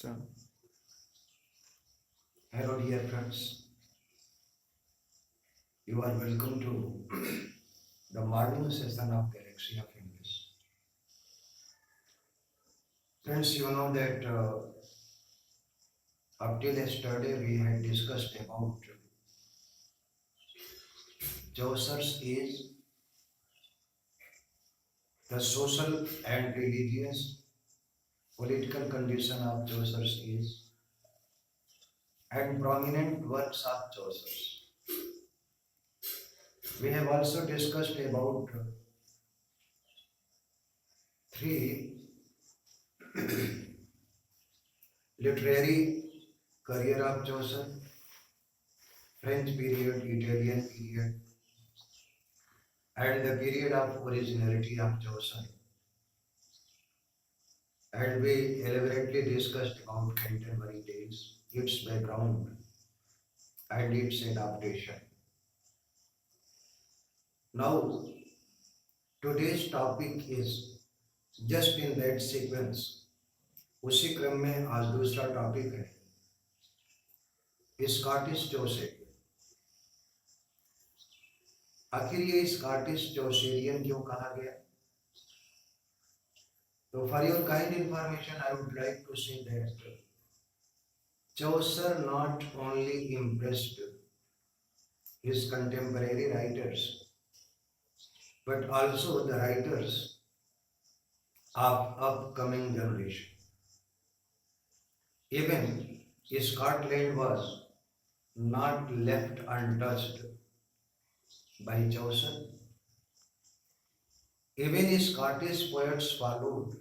So, Hello, dear friends. You are welcome to the morning session of Galaxy of English. Friends, you know that up till yesterday we had discussed about Chaucer's age, the social and religious political condition of Chaucer's age, and prominent works of Chaucer's. We have also discussed about three literary career of Chaucer, French period, Italian period, and the period of originality of Chaucer. And we elaborately discussed about Canterbury Tales, its background, and its adaptation. Now, today's topic is just in that sequence. उसी क्रम में आज दूसरा topic है Scottish चौसेरियन. आखिर ये Scottish चौसेरियन क्यों कहा गया? तो for your kind information I would like to say that Chaucer not only impressed his contemporary writers, but also the writers of upcoming generation. Even Scotland was not left untouched by Chaucer. Even Scottish poets followed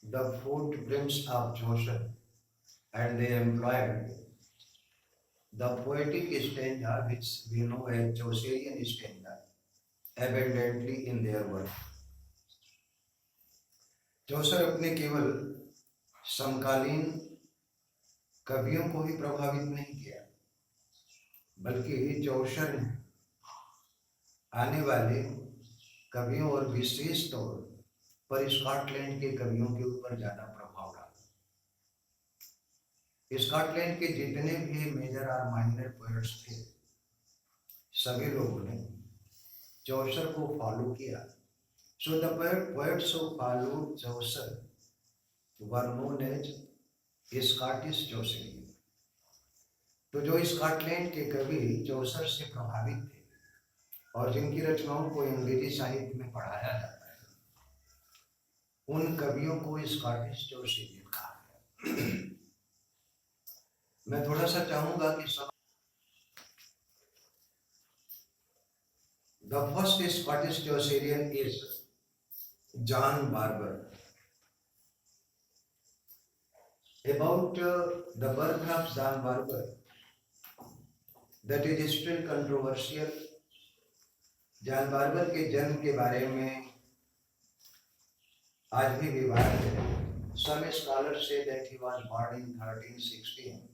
the footprints of Chaucer and they employed the poetic stanza which we know as Chaucerian stanza abundantly in their work. चौसर अपने केवल समकालीन कवियों को ही प्रभावित नहीं किया, बल्कि चौसर ने आने वाले कवियों और विशेष तौर पर स्कॉटलैंड के कवियों के ऊपर ज्यादा प्रभाव डाला. स्कॉटलैंड के जितने भी मेजर और माइनर पोएट्स थे, सभी लोगों ने चौसर को फॉलो किया. So the poets who followed Chaucer were known as Scottish Chaucerian. तो जो स्कॉटलैंड के कवि चौसर से प्रभावित थे और जिनकी रचनाओं को अंग्रेजी साहित्य में पढ़ाया जाता है, उन कवियों को स्कॉटिश चौसेरियन कहा गया. मैं थोड़ा सा चाहूंगा कि सब The first Scottish Chaucerian is John Barber. About the birth of John Barber, that is still controversial. John barber के जन्म के बारे में आज भी विवाद है. Some scholars say that he was born in 1316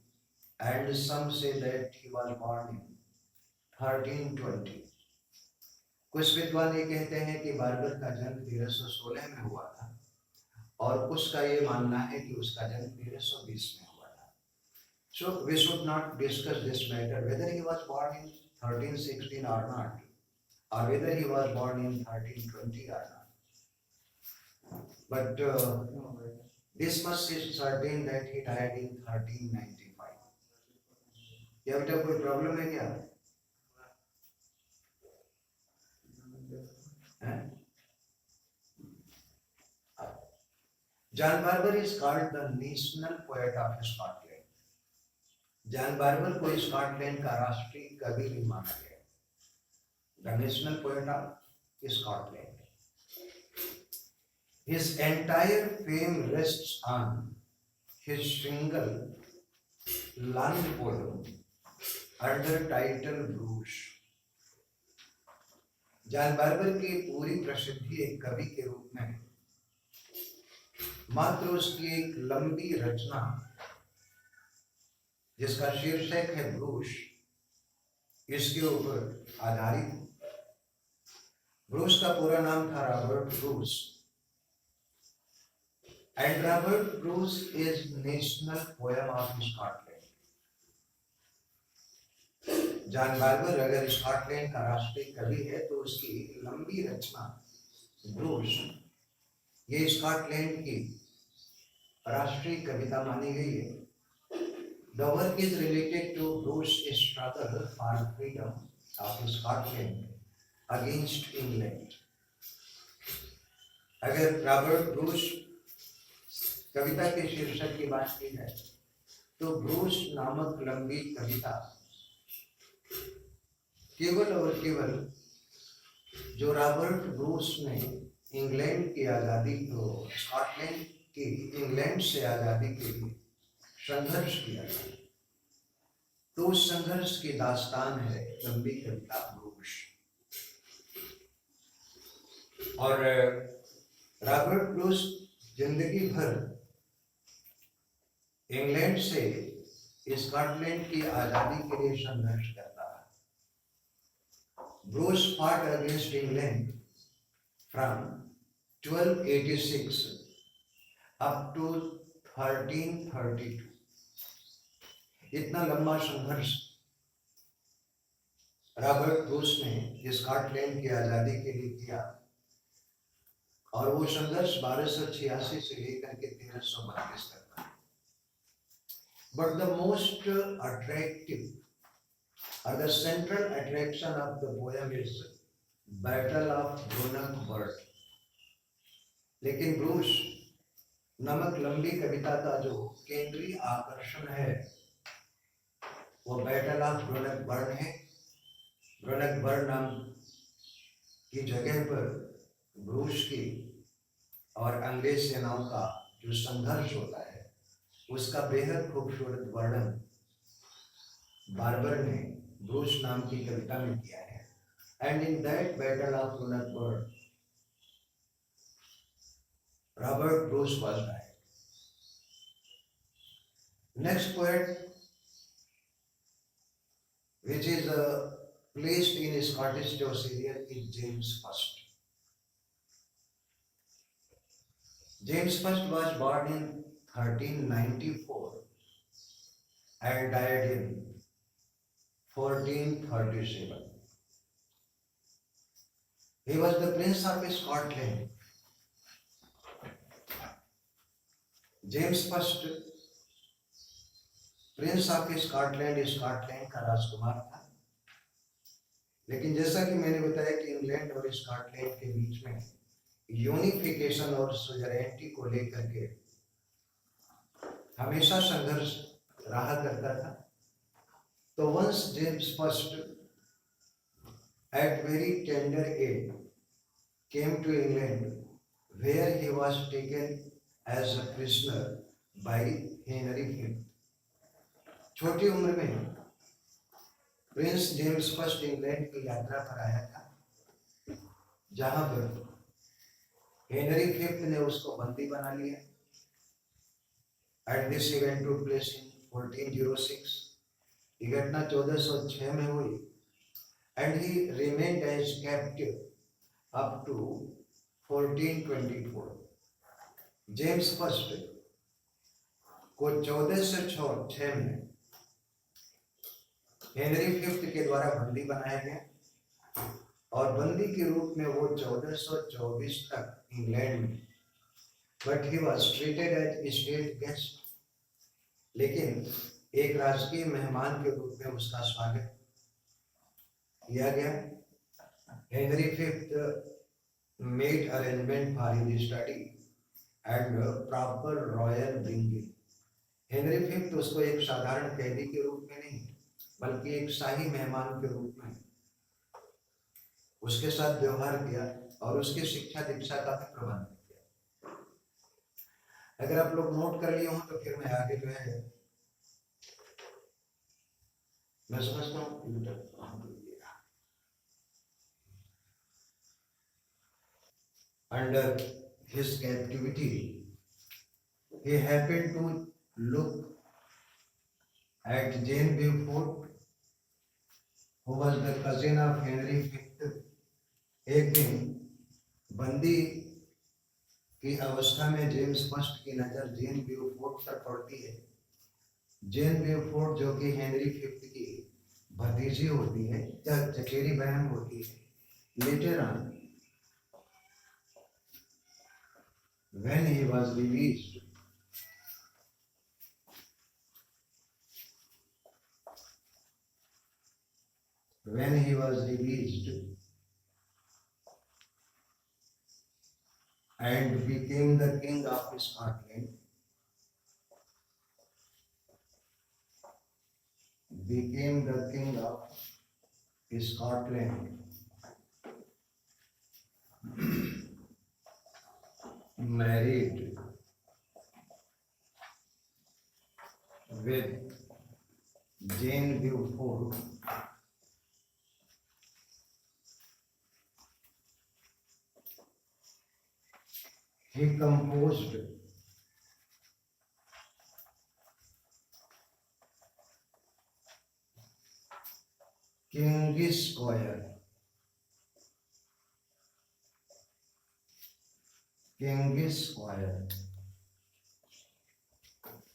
and some say that he was born in 1320. कुछ विद्वान ये कहते हैं कि बार्बर का जन्म 1316 में हुआ था और कुछ का ये मानना है कि उसका जन्म 1320 में हुआ था. So we should not discuss this matter whether he was born in 1316 or not, or whether he was born in 1320 or not. But this much is certain that he died in 1395. क्या बेटा कोई problem है क्या? John Barber is called the national poet of Scotland. John barber को Scotland का राष्ट्रीय कवि भी माना गया. The national poet of Scotland. His entire fame rests on his single long poem under title Bruce. John barber की पूरी प्रसिद्धि एक कवि के रूप में है. मात्र उसकी एक लंबी रचना जिसका शीर्षक है ब्रूस, इसके ऊपर आधारित. ब्रूस का पूरा नाम था Robert Bruce. And Robert Bruce is national poem of Scotland. John barber अगर स्कॉटलैंड का राष्ट्रीय कवि है तो उसकी लंबी रचना ब्रूस ये स्कॉटलैंड की राष्ट्रीय कविता मानी गई है. The work is related to Bruce's struggle for freedom of Scotland against England. अगर रॉबर्ट ब्रूस कविता के शीर्षक की बात की जाए तो ब्रूस नामक लंबी कविता केवल और केवल जो रॉबर्ट ब्रूस ने इंग्लैंड की आज़ादी को स्कॉटलैंड की इंग्लैंड से आज़ादी के लिए संघर्ष किया था तो उस संघर्ष की दास्तान है लंबी कविता ब्रूस. और रॉबर्ट ब्रूस जिंदगी भर इंग्लैंड से स्कॉटलैंड की आजादी के लिए संघर्ष करता रहा. Bruce fought against England from 1286 up to 1332. इतना लंबा संघर्ष रॉबर्ट ब्रूस ने स्कॉटलैंड की आजादी के लिए किया और वो संघर्ष 1286 से लेकर के 1332 तक था. बट द मोस्ट अट्रैक्टिव और the central attraction of the poem is battle of Bannockburn. लेकिन ब्रूस नमक लंबी कविता का जो केंद्रीय आकर्षण है वो बैटल ऑफ ब्रूनकबर्ग है. ब्रूनकबर्ग नाम की जगह पर ब्रूस की और अंग्रेज सेनाओं का जो संघर्ष होता है उसका बेहद खूबसूरत वर्णन बार्बर ने ब्रूस नाम की कविता में किया है. And in that battle of Bannockburn Robert Bruce was died. Next poet which is placed in Scottish Chaucerian is James I. James I was born in 1394 and died in 1437. He was the Prince of Scotland. James I Prince of Scotland Scotland का राजकुमार था. लेकिन जैसा कि मैंने बताया कि England और Scotland के बीच में यूनिफिकेशन और सोवरेनिटी को लेकर के हमेशा संघर्ष रहा करता था. तो once James first at very tender age came to England where he was taken as a prisoner by Henry V. छोटी उम्र में प्रिंस जेम्स फर्स्ट इंग्लैंड की यात्रा पर आया था जहां पर हेनरी V ने उसको बंदी बना लिया. At this event took place in 1406. ये घटना 1406 में हुई. And he remained as captive up to 1424. James first को 1406 में हेनरी V के द्वारा बंदी बनाया गया और बंदी के रूप में वो 1424 तक इंग्लैंड में. But he was treated as state guest. लेकिन एक राजकीय मेहमान के रूप में उसका स्वागत किया गया. Henry V made arrangement for his study and proper royal bringing. Henry V तो उसको एक साधारण कैदी के रूप में नहीं बल्कि एक शाही मेहमान के रूप में उसके साथ व्यवहार किया और उसकी शिक्षा दीक्षा का भी प्रबंध किया. अगर आप लोग नोट कर लिए हो तो फिर मैं आगे जो है मैं समझता हूँ. Under his captivity he happened to look at Jane Beaufort who was the cousin of Henry V. एक दिन बंदी की अवस्था में जेम्स फर्स्ट की नजर जेन ब्यूफोर्ड पर पड़ती है। जेन ब्यूफोर्ड जो कि हेनरी फिफ्थ की भतीजी होती है या चचेरी बहन होती है। Later on when he was released, and became the king of Scotland, married with Jane Beaufort, he composed King's Square,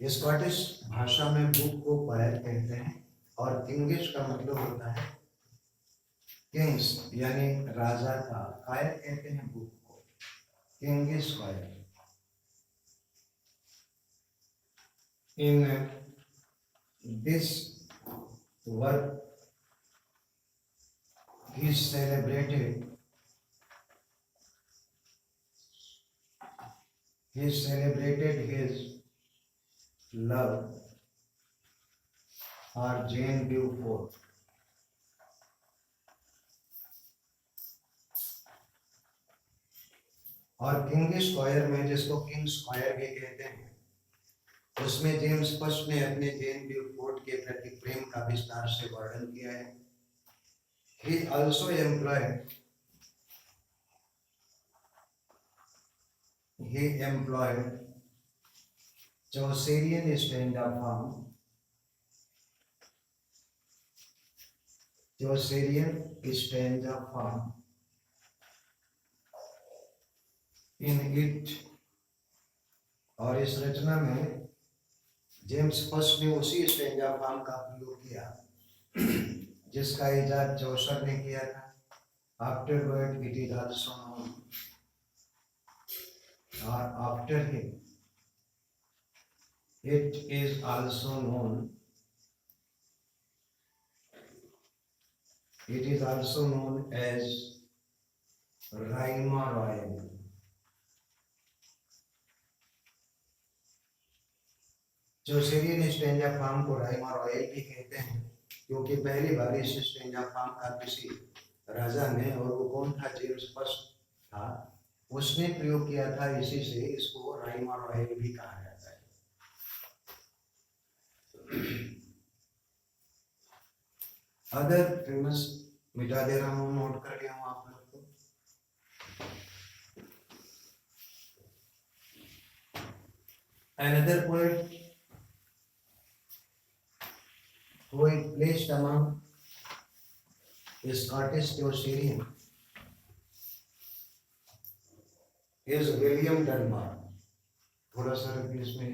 Scottish भाषा में बुक को क्वायर कहते हैं और किंगिश का मतलब होता है किंग्स यानी राजा का, क्वायर कहते हैं बुक को, Kingis Quair. In this work he celebrated his love for Jane Beaufort, और किंग स्क्वायर में, जिसको किंग स्क्वायर भी कहते हैं, उसमें जेम्स फर्स्ट ने अपने जेन ब्यूफोर्ट के प्रति प्रेम का विस्तार से वर्णन किया है। He also employed Chaucerian stanza form in it, और इस रचना में जेम्स फर्स्ट ने उसी स्टैंजा फॉर्म का प्रयोग किया जिसका इजाद चौसर ने किया था। Afterward it is also known, और after him it is also known as Rima Royal। Chaucerian stanza form को राइमा रॉयल भी कहते हैं क्योंकि पहली बार इस स्टैंजा फॉर्म का किसी राजा ने, और वो कौन था, जेम्स फर्स्ट था, उसने प्रयोग किया था। इसी से इसको राइमा रॉयल भी कहा जाता है। अदर फेमस मिटा दे रहा हूं, नोट कर लिया हूं आप लोग को। Another poet who is placed among Scottish Chaucerian is William Dunbar। थोड़ा सा इसमें